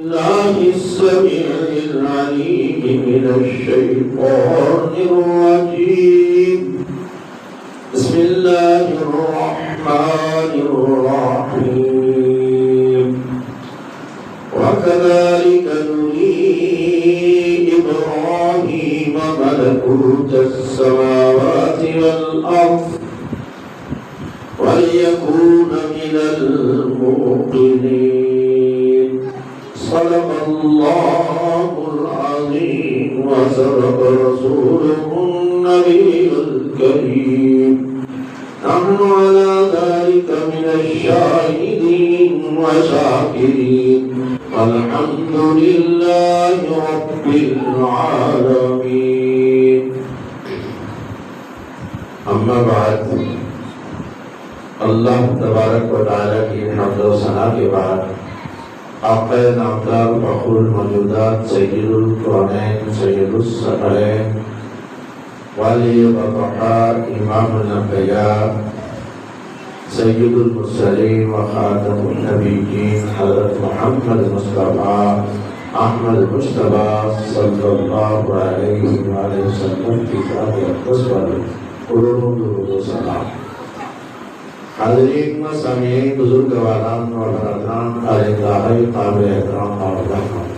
الله السميع العليم من الشيطان الرجيم. بسم الله الرحمن الرحيم. وكذلك نري إبراهيم ملكوت السماوات والأرض وليكون من الموقنين. صدق الله العظيم وصدق رسوله النبي الكريم. نحن على ذلك من الشاهدين وشاكرين والحمد لله رب العالمين. اما بعد، اللہ تبارک و تعالیٰ کی حمد و ثنا کے بعد آقا نامدار فخر الموجودات سید الکونین سید الثقلین والی بقاء امام الانبیاء سید المرسلین و خاتم النبیین حضرت محمد مصطفیٰ احمد مجتبی صلی اللہ علیہ وآلہ وسلم کی ذات اقدس پر قرون درود و سلام. حاضرین و سامعین، بزرگواران و برادران، خالقاہی قابل احترام اور رحمت،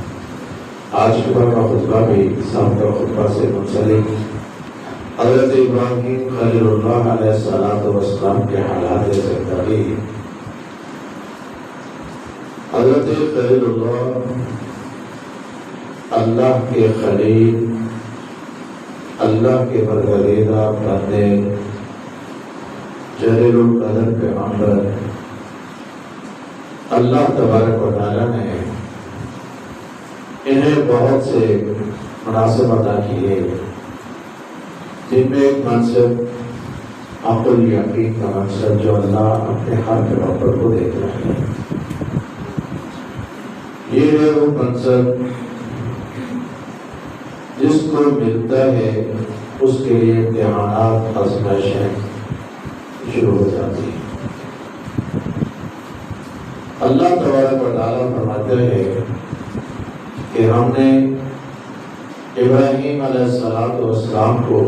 آج صبح کا خطبہ بھی سابقہ خطبہ سے منسلک حضرت ابراہیم خلیل اللہ علیہ السلام کے حالات زندگی. حضرت خلیل اللہ اللہ کے خلیل، اللہ کے برگزیدہ بندے، جلیل القدر پیغمبر، اللہ تبارک و تعالیٰ نے انہیں بہت سے مناصب عطا کیے، جن میں ایک منصب عقل یقین کا منصب جو اللہ اپنے ہر پیغمبر کو دیتا ہے. یہ ہے وہ منصب جس کو ملتا ہے اس کے لیے امتحانات، آزمائشیں شروع ہو جاتی ہے. اللہ تبارک و تعالیٰ فرماتے ہیں کہ ہم نے ابراہیم علیہ السلام کو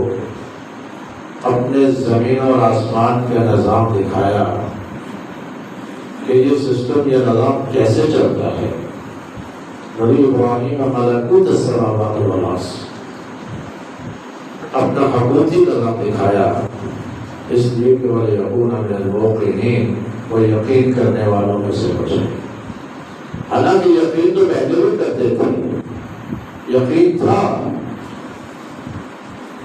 اپنے زمین اور آسمان کا نظام دکھایا کہ یہ سسٹم، یہ نظام کیسے چلتا ہے. نبی ابراہیم ملکوت السماوات والارض، اپنا حکومتی نظام دکھایا، اس لیے کہ وَلِيَكُونَ مِنَ الْمُوقِنِينَ، وہ یقین کرنے والوں میں سے بچے. حالانکہ یقین تو پہلے بھی کرتے تھے، یقین تھا،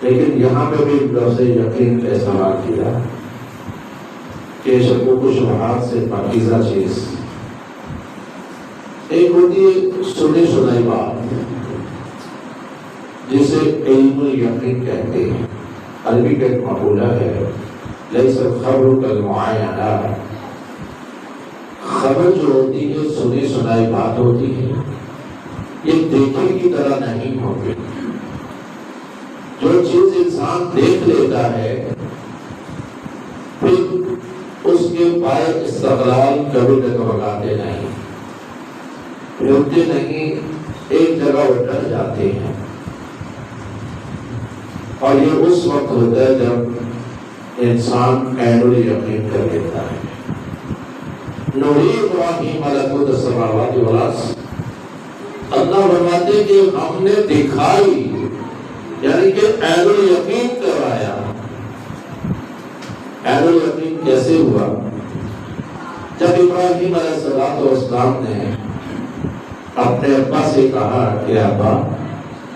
لیکن یہاں پہ بھی لفظ یقین کا استعمال کیا کہ شک و شبہات سے پاکیزہ چیز. ایک ہوتی ہے سنی سنائی بات جسے علم الیقین کہتے ہیں. عربی کا ایک مقولہ ہے لیس الخبر کالمعاینہ، خبر جو ہوتی ہے سنی سنائی بات ہوتی ہے، یہ دیکھنے کی طرح نہیں ہوتی. جو چیز انسان دیکھ لیتا ہے پھر اس کے پائے استقلال کبھی ڈگمگاتے نہیں، رکتے نہیں، ایک جگہ اٹھ جاتے ہیں. اور یہ اس وقت ہوتا ہے جب انسان عین الیقین کر لیتا ہے. نوری ابراہیم ملکوت السماوات والارض، اللہ فرماتے کہ ہم نے دکھائی، یعنی کہ عین الیقین کرایا. عین الیقین کیسے ہوا؟ جب ابراہیم علیہ السلام نے اپنے ابا سے کہا کہ ابا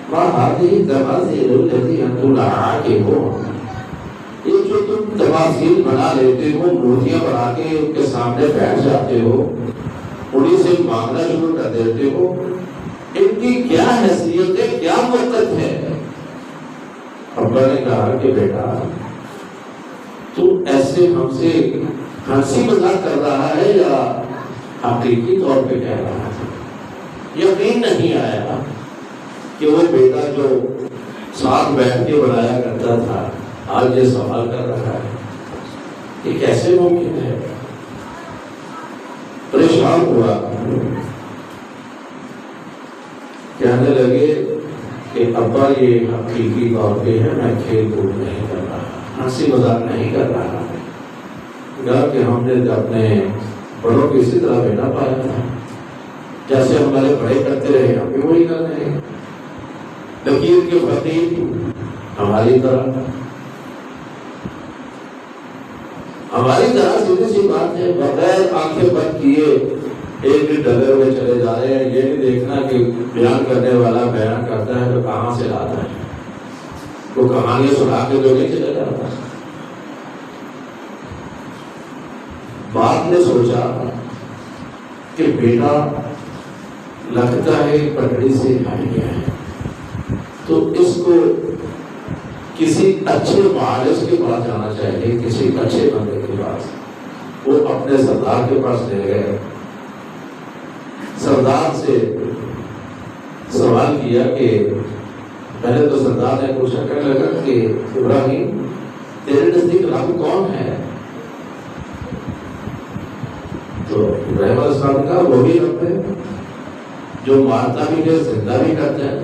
ما هذه التماثيل التي انتم لها عاكفون، یہ جو تم تماثیل بنا لیتے ہو، مورتیاں بنا کے ان کے سامنے بیٹھ جاتے ہو، انہیں سے مانگنا شروع کر دیتے ہو، ان کی کیا حیثیت ہے، کیا وقت ہے؟ ابا نے کہا کہ بیٹا تو ایسے ہم سے ہنسی مذاق کر رہا ہے یا حقیقی طور پہ کہہ رہا ہے؟ یقین نہیں آیا کہ وہ بیٹا جو ساتھ بیٹھ کے بنایا کرتا تھا آج یہ سوال کر رہا ہے. یہ کیسے ممکن ہے؟ پریشان ہوا. کہنے لگے کہ ابا یہ حقیقی طور پہ ہے، میں کھیل کود نہیں کر رہا، ہنسی مذاق نہیں کر رہا، کہا کہ ہم نے اپنے بڑوں کو اسی طرح بیٹا پایا تھا، جیسے ہمارے بڑے کرتے رہے ہم بھی وہی کر رہے ہیں، لکیر کے فقیر ہماری طرح سیدھی سی بات ہے، بغیر آنکھیں بند کیے ایک بھی ڈگر میں چلے جا رہے ہیں، یہ نہیں دیکھنا کہ بیان کرنے والا بیان کرتا ہے تو کہاں سے لاتا ہے، وہ کہانیاں سنا کے جو نہیں چلے جاتا۔ باپ نے سوچا کہ بیٹا لگتا ہے پٹڑی سے ہٹ گیا ہے، تو اس کو کسی اچھے معالج کے پاس جانا چاہیے، کسی اچھے بندے کے پاس۔ وہ اپنے سردار کے پاس لے گئے، سردار سے سوال کیا کہ پہلے تو سردار نے پوچھا، کہنے لگا کہ ابراہیم تیرے نزدیک رب کون ہے؟ تو ابراہیم علیہ السلام نے کہا وہی رب ہے جو مارتا بھی ہے زندہ بھی کرتا ہے۔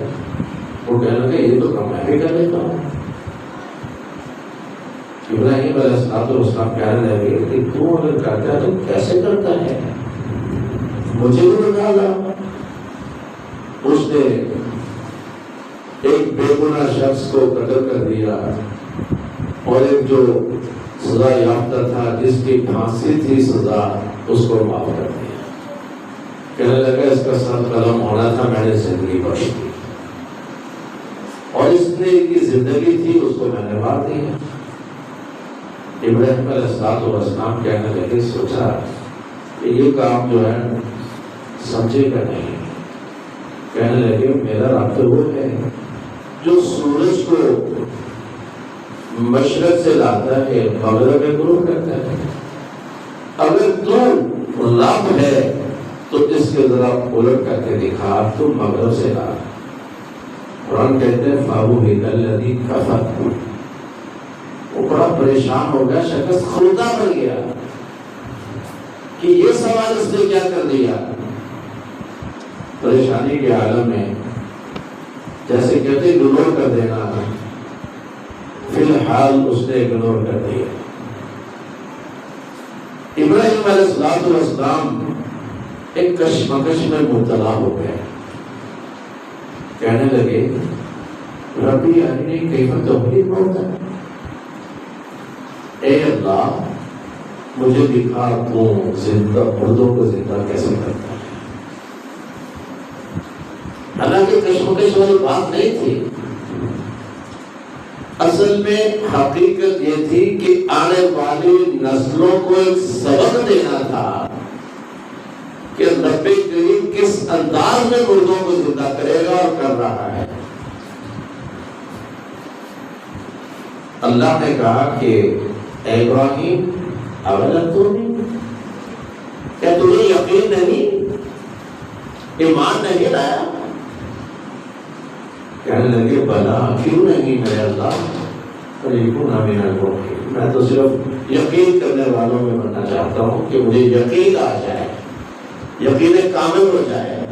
وہ کہنے لگا یہ تو کام میں بھی کر لیتا ہوں۔ ابراہیم علیہ السلام کہنے لگے کہ تو اگر کرتا ہے تو کیسے کرتا ہے، مجھے بھی بتا لا۔ اس نے ایک بے گناہ شخص کو قتل کر دیا اور ایک جو سزا یافتہ تھا جس کی پھانسی تھی سزا، اس کو معاف کر دیا۔ کہنے لگا اس کا سر قلم ہونا تھا، میں نے زندگی بخش دی، اور اس نے کی زندگی تھی اس کو میں نے مار دیا۔ ابراہیم علیہ السلام کہنے لگے، سوچا کہ یہ کام جو ہے سمجھے گا نہیں۔ کہنے لگے میرا رب تو وہ ہے جو سورج کو مشرق سے لاتا ہے مغرب میں غروب کرتا ہے۔ اگر تو رب ہے تو اس کے ذرا الٹ کر کے دکھا، تو مغرب سے لا۔ قرآن کہتے ہیں فَأَبُهِتَ الَّذِي كَفَرَ، وہ بڑا پریشان ہو گیا، شخص خودہ بن گیا کہ یہ سوال اس نے کیا کر دیا۔ پریشانی کے عالم میں جیسے کہتے اگنور کر دینا، فی الحال اس نے اگنور کر دیا۔ ابراہیم علیہ السلام ایک کشمکش میں مبتلا ہو گئے، کہنے لگے ربی ارنی کیف تحیی الموتیٰ، اے اللہ مجھے دکھا تو زندہ مردوں کو زندہ کیسے کرتا ہے۔ حالانکہ کشمکش والی بات نہیں تھی، اصل میں حقیقت یہ تھی کہ آنے والی نسلوں کو ایک سبق دینا تھا کہ رب کریم کس انداز میں مردوں کو زندہ کرے گا اور کر رہا ہے۔ اللہ نے کہا کہ اے ابراہیم اولم تؤمن، کیا تمہیں یقین نہیں، ایمان نہیں لایا؟ کہنے لگے بلا کیوں نہیں میرے اللہ، فَلْيَكُونَ مِنَ الْمُؤْمِنِينَ، میں تو صرف یقین کرنے والوں میں بننا چاہتا ہوں کہ مجھے یقین آ جائے، یقین کامل ہو جائے۔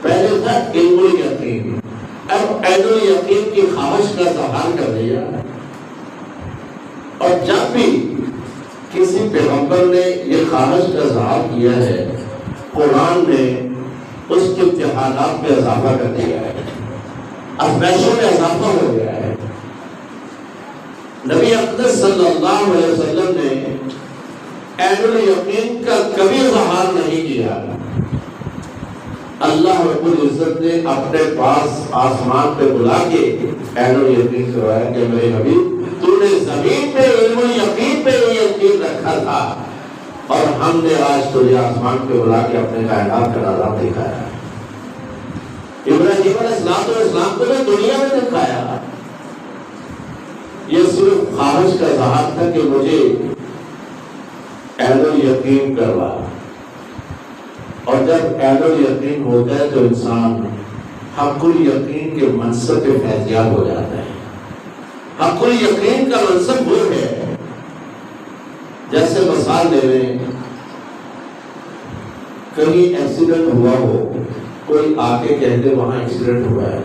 پہلے تھا علم الیقین، اب عین الیقین کی خواہش کا اظہار کر دیا۔ اور جب بھی کسی پیغمبر نے یہ خواہش کا اظہار کیا ہے، قرآن نے اس کے امتحانات میں اضافہ کر دیا ہے، ازمائشوں میں اضافہ ہو گیا ہے۔ نبی اقدس صلی اللہ علیہ وسلم نے عین الیقین کا کبھی اظہار نہیں کیا۔ اللہ رب العزت نے اپنے پاس آسمان پہ بلا کے عین الیقین کروایا کہ میرے نبی تو نے زمین پہ علم الیقین پہ یہ یقین رکھا تھا، اور ہم نے آج تجھے آسمان پہ بلا کے اپنے کائنات کا نظام دکھایا۔ ابراہیم علیہ السلام کو نے دنیا میں دکھایا، یہ صرف خواہش کا اظہار تھا کہ مجھے عین الیقین کروا۔ اور جب عین الیقین ہوتا ہے تو انسان حق الیقین کے منصب پہ فیضیاب ہو جاتا ہے۔ حق الیقین کا منصب وہ ہے، جیسے مثال دے رہے ہیں، کہیں ایکسیڈنٹ ہوا ہو کوئی آ کے کہہ دے وہاں ایکسیڈنٹ ہوا ہے،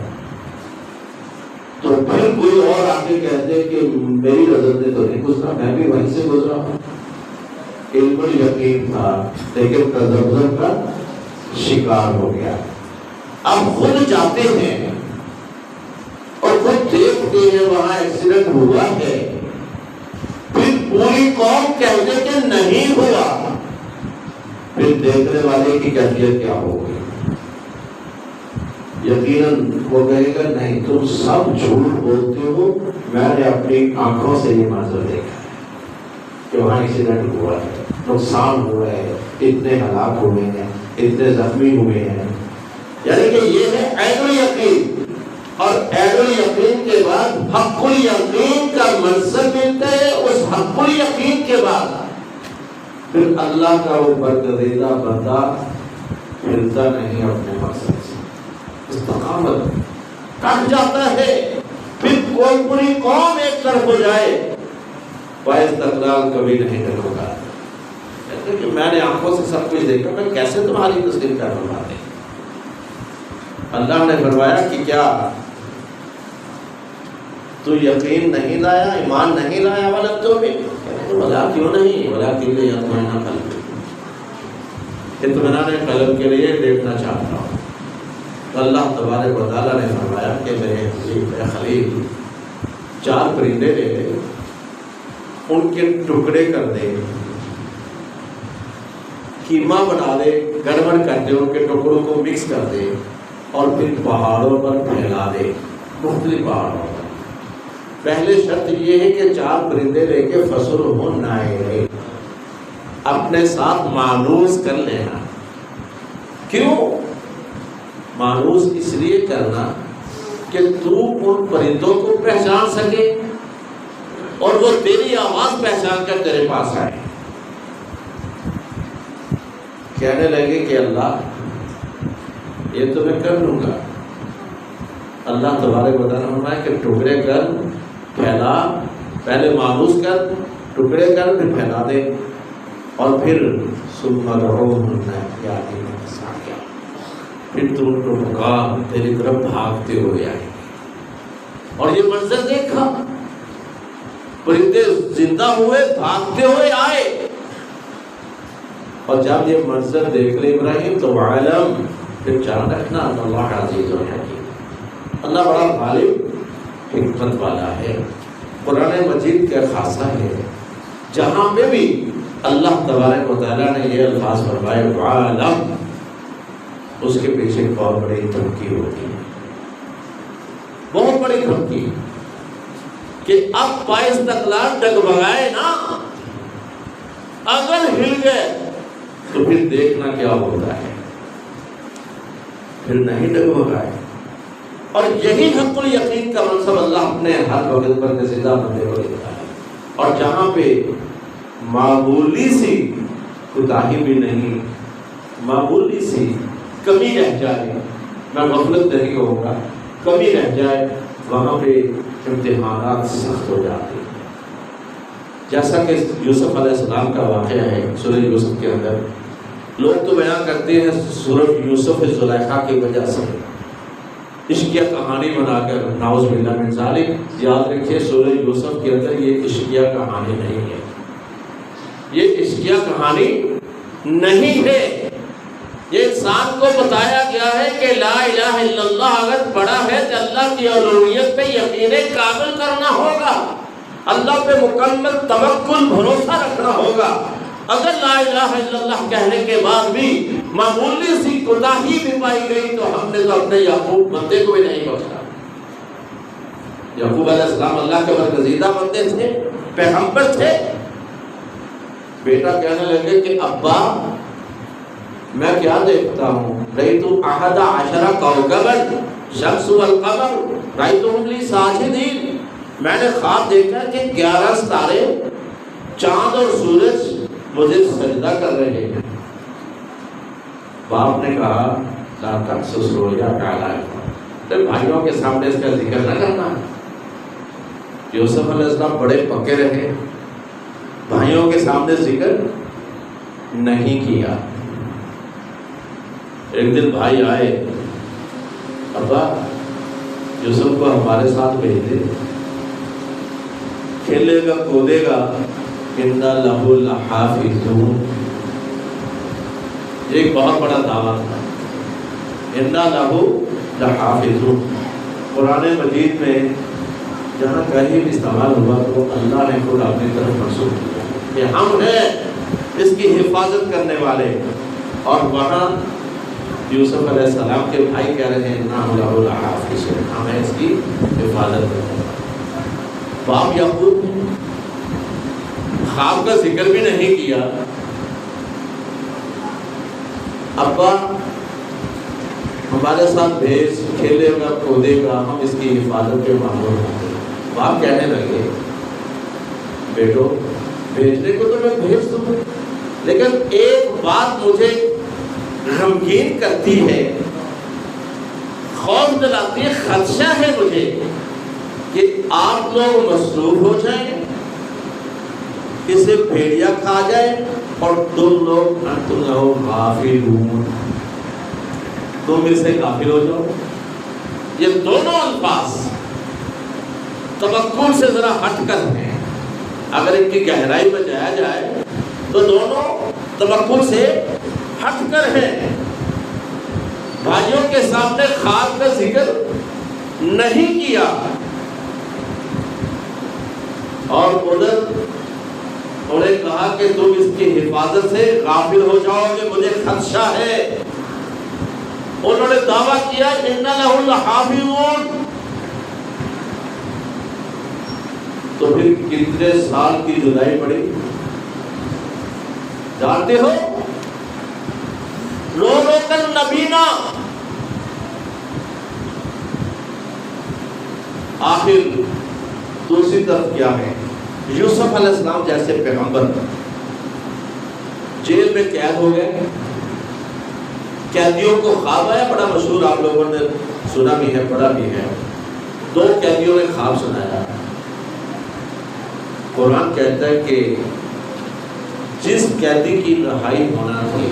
تو پھر کوئی اور آ کے کہہ دے کہ میری نظر نے تو نہیں گزرا، میں بھی وہیں سے گزرا ہوں، علم یقین تھا لیکن تذبذب کا شکار ہو گیا۔ اب خود جاتے ہیں اور خود دیکھتے ہیں وہاں ایکسیڈنٹ ہوا ہے، پھر پوری قوم کہہ دے کہ نہیں ہوا، پھر دیکھنے والے کی کیفیت کیا ہوگی؟ یقیناً وہ کہے گا نہیں تم سب جھوٹ بولتے ہو، میں نے اپنی آنکھوں سے یہ منظر دیکھا ہے کہ وہاں ایکسیڈنٹ ہوا ہے، نقصان ہوا ہے، اتنے ہلاک ہوئے ہیں، اتنے زخمی ہوئے ہیں۔ یعنی کہ یہ ہے عین الیقین، اور عین الیقین کے بعد حق الیقین کا منصب ملتا ہے۔ اس حق الیقین کے بعد پھر اللہ کا وہ برگزیدہ بندہ ملتا نہیں اپنے مقصد سے، استقامت کٹ جاتا ہے، پھر کوئی پوری قوم ایک طرف ہو جائے، بااستقلال کبھی نہیں ڈگمگا۔ کہتے کہ میں نے آنکھوں سے سب کچھ دیکھا، میں کیسے تمہاری تسلیم کر رہا ہوں؟ اللہ نے فرمایا کہ کیا تو یقین نہیں لایا، ایمان نہیں لایا؟ ولم تؤمن، بلا کیوں نہیں؟ ولکن لیطمئن قلبی، اطمینان قلب کے لیے دیکھنا چاہتا ہوں۔ تو اللہ تبارک و تعالیٰ نے فرمایا کہ میرے حبیب میرے خلیل 4 پرندے لے لے، ان کے ٹکڑے کر دے، کیما بنا دے، گڑبڑ کر دے، ان کے ٹکڑوں کو مکس کر دے اور پھر پہاڑوں پر پھیلا دے، مختلف پہاڑوں پر۔ پہلے شرط یہ ہے کہ 4 پرندے لے کے فَصُرْهُ نَائِرَيْنِ، اپنے ساتھ مانوس کر لینا۔ کیوں مانوس؟ اس لیے کرنا کہ تو ان پرندوں کو پہچان سکے اور وہ تیری آواز پہچان کر تیرے پاس آئے، کہنے لگے کہ اللہ یہ تو میں کر لوں گا۔ اللہ تبارک و تعالیٰ نے فرمایا کہ ٹکڑے کر، پھیلا، پہلے مانوس کر، ٹکڑے کر، پھر پھیلا دے، اور پھر ثم ادعوہن یأتینک سعیا، پھر تم کو پکار تیری طرف بھاگتے ہوئے آئے۔ اور یہ منظر دیکھا، پرندے زندہ ہوئے، بھاگتے ہوئے آئے، اور جب یہ منظر دیکھ لے ابراہیم تو عالم، پھر جان رکھنا اللہ عزیز و حکیم، اللہ بڑا غالب حکمت والا ہے۔ قرآن مجید کا خاصہ ہے جہاں پہ بھی اللہ تبارک و تعالیٰ نے یہ الفاظ فرمائے عالم، اس کے پیچھے بہت بڑی دھمکی ہوتی ہے، بہت بڑی دھمکی، کہ اب بااستقلال ڈگمگائے نا، اگر ہل گئے تو پھر دیکھنا کیا ہوتا ہے، پھر نہیں ڈگمگائے۔ اور یہی حق الیقین کا منصب اللہ اپنے ہر وقت پر گزیدہ بندے کو دیتا ہے۔ اور جہاں پہ معمولی سی کوتاہی بھی نہیں، معمولی سی کمی رہ جائے، میں غفلت نہیں کہوں گا، کمی رہ جائے، وہاں پہ امتحانات سخت ہو جاتے ہیں۔ جیسا کہ یوسف علیہ السلام کا واقعہ ہے سورہ یوسف کے اندر، لوگ تو بیان کرتے ہیں سورہ یوسف زلیخا کی وجہ سے عشقیہ کہانی بنا کر، نعوذ باللہ من ذالک۔ یاد رکھیے سورہ یوسف کے اندر یہ عشقیہ کہانی نہیں ہے، یہ عشقیہ کہانی نہیں ہے، یہ انسان کو بتایا گیا ہے کہ لا الہ الا اللہ اگر پڑھا ہے تو اللہ کی الوہیت پہ یقین کامل کرنا ہوگا، اللہ پہ مکمل توکل بھروسہ رکھنا ہوگا۔ اگر لا الہ الا اللہ کہنے کے بعد بھی معمولی سی کوتاہی بھی پائی گئی تو ہم نے تو اپنے یعقوب بندے کو بھی نہیں بخشا۔ یعقوب علیہ السلام اللہ کے برگزیدہ بندے تھے، پیغمبر تھے۔ بیٹا کہنے لگے کہ ابا میں کیا دیکھتا ہوں، رأیت 11 کوكبا الشمس والقمر رأیتهم لی ساجدین، میں نے خواب دیکھا کہ 11 ستارے، چاند اور سورج مجھے سجدہ کر رہے ہیں۔ باپ نے کہا لا تقصص رؤیاک علی، بھائیوں کے سامنے اس کا ذکر نہ کرنا۔ یوسف علیہ السلام بڑے پکے رہے، بھائیوں کے سامنے ذکر نہیں کیا۔ ایک دن بھائی آئے کو ہمارے ساتھ بھیج دے، کھیلے گا کودے گا، اِنَّا لَهُ لَحَافِظُونَ۔ یہ ایک بہت بڑا دعویٰ تھا، اِنَّا لَهُ لَحَافِظُونَ۔ قرآن مجید میں جہاں کہیں استعمال ہوا تو اللہ نے خود اپنی طرف منسوخ کیا کہ ہم ہیں اس کی حفاظت کرنے والے، اور وہاں یوسف علیہ السلام کے بھائی کہہ رہے ہیں اِنَّا لَهُ لَحَافِظُونَ، ہم ہیں اس کی حفاظت کرنے والے۔ باپ یعقوب نے خواب کا ذکر بھی نہیں کیا، ابا ہمارے ساتھ بھیج، کھیلے گا کودے گا، ہم اس کی حفاظت پہ معمور ہوں گے۔ باپ کہنے لگے بیٹو بھیجنے کو تو میں بھیج دوں، لیکن ایک بات مجھے غمگین کرتی ہے، خوف دلاتی ہے، خدشہ ہے مجھے کہ آپ لوگ مصروف ہو جائیں، اسے بھیڑیا کھا جائے، اور تم لوگ انتم لہو غافلون، تم اس سے غافل ہو جاؤ۔ یہ دونوں الفاظ توکل سے ذرا ہٹ کر ہیں، اگر ان کی گہرائی میں جایا جائے تو دونوں توکل سے ہٹ کر ہیں۔ بھائیوں کے سامنے خواب کا ذکر نہیں کیا، اور ادھر انہوں نے کہا کہ تم اس کی حفاظت سے غافل ہو جاؤ گے، مجھے خدشہ ہے۔ انہوں نے دعویٰ کیا اِنَّ لَهُ لَحَافِظُونَ، تو پھر کتنے سال کی جدائی پڑی جانتے ہو؟ رو رو کر نبینا، آخر دوسری طرف کیا ہے؟ یوسف علیہ السلام جیسے پیغمبر جیل میں قید ہو گئے، قیدیوں کو خواب آیا، بڑا مشہور، آپ لوگوں نے سنا بھی ہے پڑھا بھی ہے۔ دو قیدیوں نے خواب سنایا، قرآن کہتا ہے کہ جس قیدی کی رہائی ہونا تھی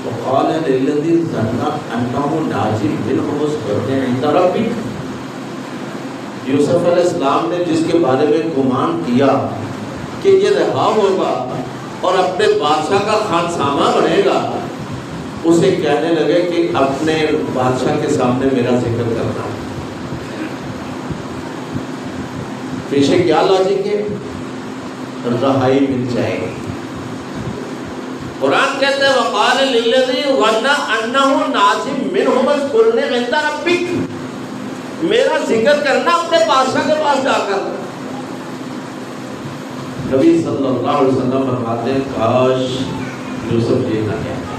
وقال للذی ظن انہ ناج منہ اصبر عند ربک، یوسف علیہ السلام نے جس کے بارے میں گمان کیا کہ یہ رہا ہوگا اور اپنے بادشاہ کا خانسامہ بنے گا، اسے کہنے لگے کہ اپنے بادشاہ کے سامنے میرا ذکر کرنا۔ پیچھے کیا لاجک ہے؟ رہائی مل جائے گی۔ قرآن کہتے ہیں وقال للذی ظن انہ ناج منہ اذکرنی عند ربک، میرا ذکر کرنا اپنے بادشاہ کے پاس جا کر۔ نبی صلی اللہ علیہ وسلم فرماتے ہیں کاش یوسف یہ نہ کہتے،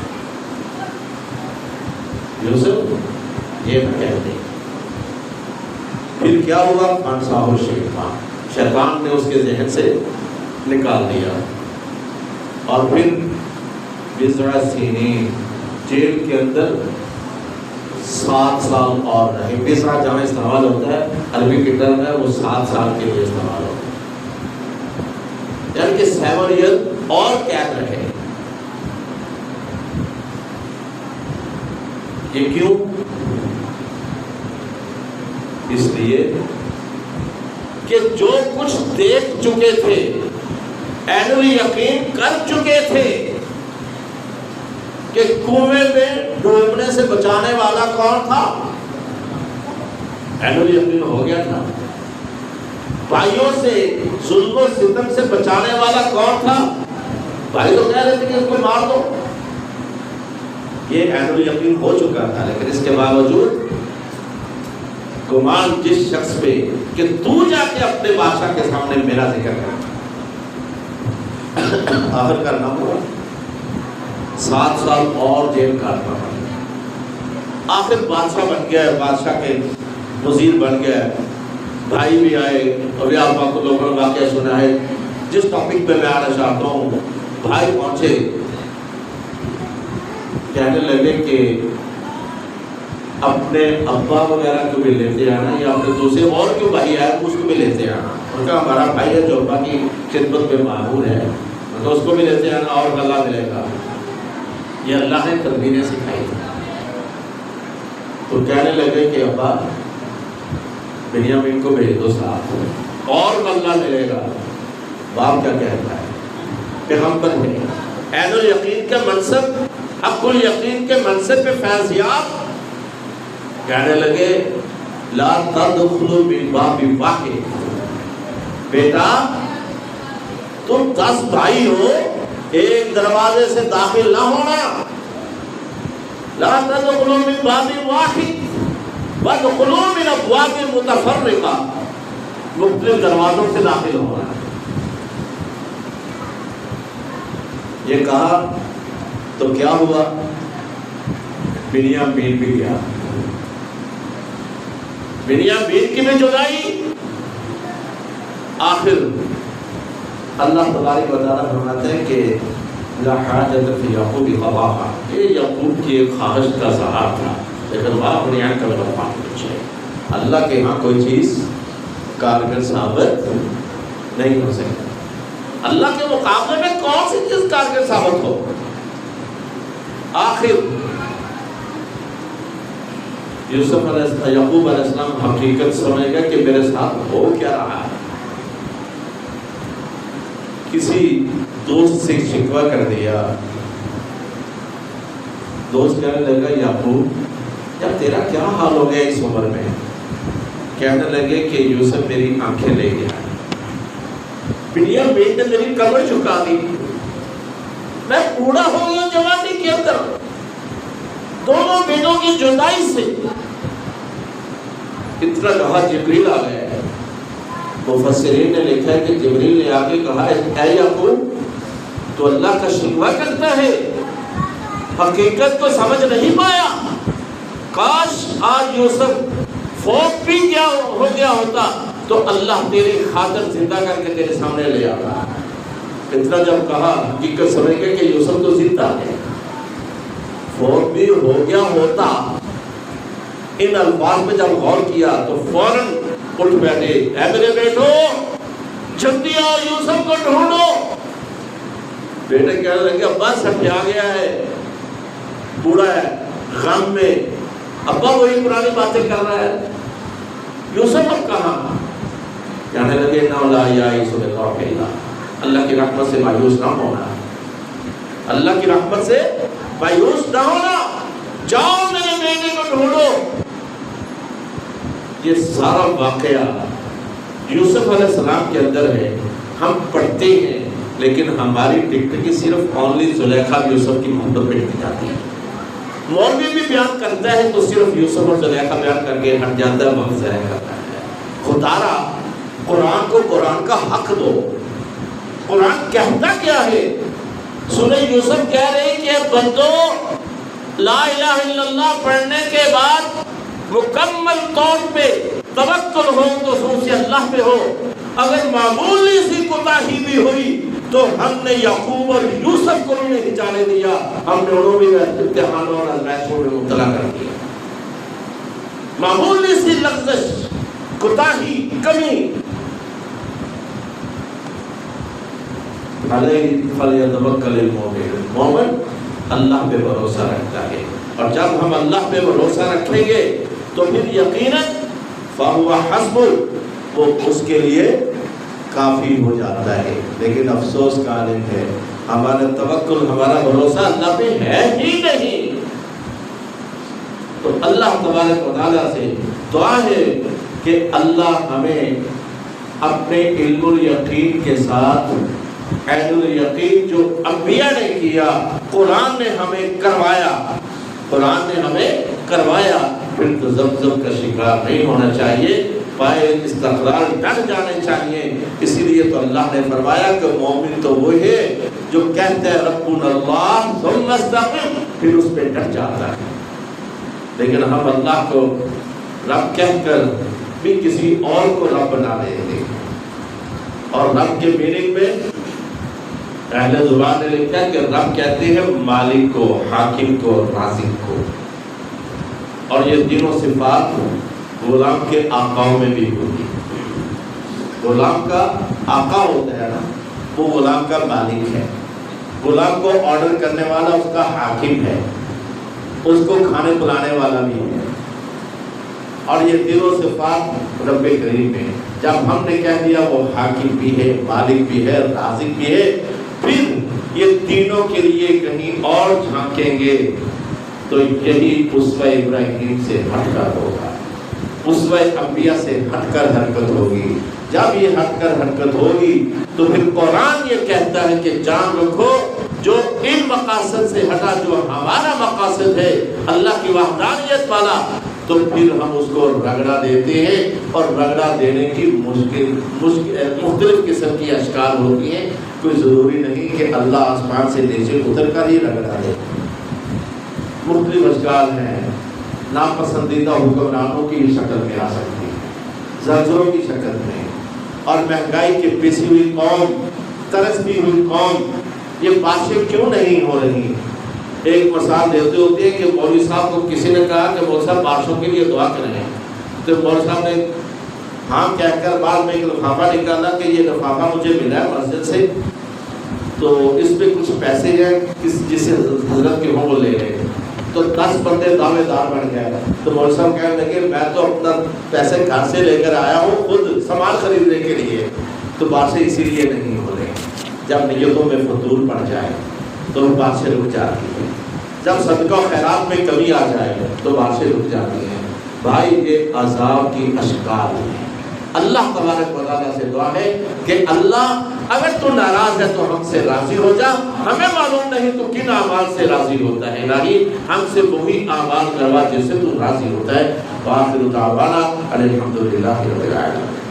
یوسف یہ نہ کہتے۔ پھر کیا ہوا؟ فانساہ الشیطان، شیطان نے اس کے ذہن سے نکال دیا، اور پھر بضع سنین جیل کے اندر 7 سال اور رہے۔ بضع جہاں استعمال ہوتا ہے عربی کی ٹرم ہے، وہ 7 سال کے لیے استعمال ہوتا ہے، یعنی کہ 7 ایئر اور قید رہے۔ یہ کیوں؟ اس لیے کہ جو کچھ دیکھ چکے تھے، عین الیقین کر چکے تھے کہ کنویں میں ڈوبنے سے بچانے والا کون تھا، عین الیقین ہو گیا تھا۔ بھائیوں سے ظلم و ستم سے بچانے والا کون تھا، بھائی تو کہہ رہے تھے کہ اس کو مار دو، یہ عین الیقین ہو چکا تھا، لیکن اس کے باوجود گمان جس شخص پہ کہ تو جا کے اپنے بادشاہ کے سامنے میرا ذکر کر، آخر کرنا ہوا 7 سال اور جیل کاٹنا پڑا۔ آخر بادشاہ بن گیا، بادشاہ کے وزیر بن گیا، بھائی بھی آئے، اور آپ کو لوگوں نے واقعہ سنا ہے۔ جس ٹاپک پہ میں آنا چاہتا ہوں، بھائی پہنچے، کہنے لگے کہ اپنے ابا وغیرہ کو بھی لیتے آنا، یا اپنے دوسرے اور کیوں بھائی آئے اس کو بھی لیتے آنا۔ ان کا ہمارا بھائی ہے جو ابا کی خدمت پہ معمور ہے، تو اس کو بھی لیتے آنا اور غلہ ملے گا۔ یہ اللہ نے تدبیریں سکھائی۔ تو کہنے لگے کہ ابا بنیامین کو بھیج دو صاحب اور اللہ ملے گا. باپ کیا کہتا ہے؟ پیغمبر ہے، عین الیقین کا منصب، حق الیقین کے منصب پہ فیضیاب. کہنے لگے لا تدخلوا من باب واحد، بیٹا تم 10 بھائی ہو، ایک دروازے سے داخل نہ ہونا. لا تدخلوا من باب واحد وادخلوا من ابواب متفرقہ، مختلف دروازوں سے داخل ہونا. یہ کہا تو کیا ہوا؟ بنیامین بھی گیا. بنیامین کی بھی جدائی. آخر اللہ تبارک و تعالیٰ فرماتے ہیں کہ لا حاجت فی یعقوب قضاها، یہ یعقوب کی ایک خواہش کا اظہار تھا، لیکن وہ اپنے یہاں کل برپا ہے. اللہ کے ہاں کوئی چیز کارگر ثابت نہیں ہو سکتی. اللہ کے مقابلے میں کون سی چیز کارگر ثابت ہو؟ آخر یوسف یعقوب علیہ السلام حقیقت سمجھ گئے کہ میرے ساتھ ہو کیا رہا ہے. کسی دوست سے شکوہ کر دیا. دوست کہنے لگا یعقوب یار تیرا کیا حال ہو گیا اس عمر میں؟ کہنے لگے کہ یوسف میری آنکھیں لے گیا، بنیامین نے میری کمر جھکا دی، میں بوڑھا ہو گیا جوانی کے اندر. دونوں بیٹوں کی جدائی سے اتنا کہا جبریل آ گئے. مفسرین نے لکھا ہے کہ جبریل نے آ کے کہا اے یعقوب تو اللہ کا شکوہ کرتا ہے، حقیقت کو سمجھ نہیں پایا. کاش آج یوسف فوت بھی کیا ہو گیا ہوتا تو اللہ تیری خاطر زندہ کر کے تیرے سامنے لے آتا. اتنا جب کہا حقیقت سمجھ گئے کہ یوسف تو زندہ ہے. فوت بھی ہو گیا ہوتا. ان الفاظ میں جب غور کیا تو فوراً اٹھ بیٹھے، اے میرے بیٹو جلدی آؤ یوسف کو ڈھونڈو. بیٹے کہنے لگے ابا سب آ گیا ہے، بوڑھا ہے غم میں. ابا وہی پرانی باتیں کر رہا ہے. یوسف اب کہاں؟ کہنے لگے اللہ کی رحمت سے مایوس نہ ہونا، اللہ کی رحمت سے مایوس نہ ہونا، جاؤ میرے بیٹے کو ڈھونڈو. یہ سارا واقعہ یوسف علیہ السلام کے اندر ہے. ہم پڑھتے ہیں لیکن ہماری ٹکٹ کی صرف اونلی زلیخا یوسف کی محبت پہ ٹک جاتی ہے. مولوی بھی بیان کرتا ہے تو صرف یوسف اور زلیخا بیان کر کے ہٹ جاتا ہے، وقت ضائع کرتا ہے. خدا را قرآن کو قرآن کا حق دو. قرآن کہتا کیا ہے؟ سورہ یوسف کہہ رہے کہ بندو لا الہ الا اللہ پڑھنے کے بعد مکمل طور پہ توکل ہو تو سوچ اللہ پہ ہو. اگر معمولی سی کوتاہی بھی ہوئی تو ہم نے یعقوب اور یوسف کو بھی نہیں جانے دیا، ہم نے انہوں بھی امتحانوں اور آزمائشوں میں مبتلا کر دیا. معمولی سی لغزش، کوتاہی، کمی. فَلْيَتَوَكَّلِ الْمُؤْمِنُونَ، مومن اللہ پہ بھروسہ رکھتا ہے. اور جب ہم اللہ پہ بھروسہ رکھیں گے تو پھر یقیناً فَهُوَ حَسْبُهُ، وہ اس کے لیے کافی ہو جاتا ہے. لیکن افسوس کا عالم ہے ہمارا توکل، ہمارا بھروسہ اللہ پہ ہے ہی نہیں. تو اللہ تبارک و تعالیٰ سے دعا ہے کہ اللہ ہمیں اپنے علم الیقین کے ساتھ، علم الیقین جو انبیاء نے کیا، قرآن نے ہمیں کروایا، قرآن نے ہمیں کروایا، پھر تو زمزم کا شکار نہیں ہونا چاہیے، پائے استقرار ڈٹ جانے چاہیے. اسی لیے تو اللہ نے فرمایا کہ مومن تو وہ ہے جو کہتا ہے ربنا اللہ ثم استقم، پھر اس پہ ڈٹ جاتا ہے. لیکن ہم اللہ کو رب کہہ کر بھی کسی اور کو رب بنا لیتے ہیں. اور رب کے میننگ میں اہل زبان نے لکھا کہ رب کہتے ہیں مالک کو، حاکم کو، رازق کو. اور یہ تینوں صفات غلام کے آقاؤں میں بھی ہوتی. غلام کا آقا ہوتا ہے نا، وہ غلام کا مالک ہے. غلام کو آرڈر کرنے والا اس کا حاکم ہے، اس کو کھانے پلانے والا بھی ہے. اور یہ تینوں صفات رب کریم میں جب ہم نے کہہ دیا وہ حاکم بھی ہے، مالک بھی ہے، رازق بھی ہے، پھر یہ تینوں کے لیے کہیں اور جھانکیں گے تو یہی اسوہ ابراہیم سے ہٹ کر ہوگا، اسوہ انبیاء سے ہٹ کر حرکت ہوگی۔ جب یہ ہٹ کر حرکت ہوگی تو پھر قرآن یہ کہتا ہے کہ جان رکھو جو ان مقاصد سے ہٹا جو ہمارا مقاصد ہے اللہ کی وحدانیت والا، تو پھر ہم اس کو رگڑا دیتے ہیں، اور رگڑا دینے کی مختلف قسم کی اشکال ہوتی ہیں۔ کوئی ضروری نہیں کہ اللہ آسمان سے نیچے اتر کر ہی رگڑا دے، مختلف اشکال ہیں۔ ناپسندیدہ حکمرانوں کی شکل میں آ سکتی ہے، زلزلوں کی شکل میں، اور مہنگائی کی پسی ہوئی قوم، ترستی ہوئی قوم، یہ باتیں کیوں نہیں ہو رہی؟ ایک مثال دیتے ہوتے ہیں کہ مولوی صاحب کو کسی نے کہا کہ مولوی صاحب بارشوں کے لیے دعا کریں، تو مولوی صاحب نے ہاں کہہ کر بعد میں ایک لفافہ نکالا کہ یہ لفافہ مجھے ملا ہے مسجد سے، تو اس پہ کچھ پیسے ہیں جسے حضرت کے ہوں وہ لے گئے، تو 10 بندے دعوے دار بن گئے۔ تو مولوی صاحب کہنے لگے میں تو اپنا پیسے گھر سے لے کر آیا ہوں خود سامان خریدنے کے لیے، تو بارشیں اسی لیے نہیں ہو رہی۔ جب نیتوں میں فضول پڑ جائے تو بارشیں رک جاتی ہیں، جب صدقہ و خیرات میں کمی آ جائے تو بارشیں رک جاتی ہیں۔ بھائی یہ عذاب کی اشکال ہے۔ اللہ تبارک و تعالیٰ سے دعا ہے کہ اللہ اگر تو ناراض ہے تو ہم سے راضی ہو جا، ہمیں معلوم نہیں تو کن اعمال سے راضی ہوتا ہے، الہی ہم سے وہی اعمال کروا جس سے تو راضی ہوتا ہے۔ وآخر دعوانا الحمدللہ رب العالمین۔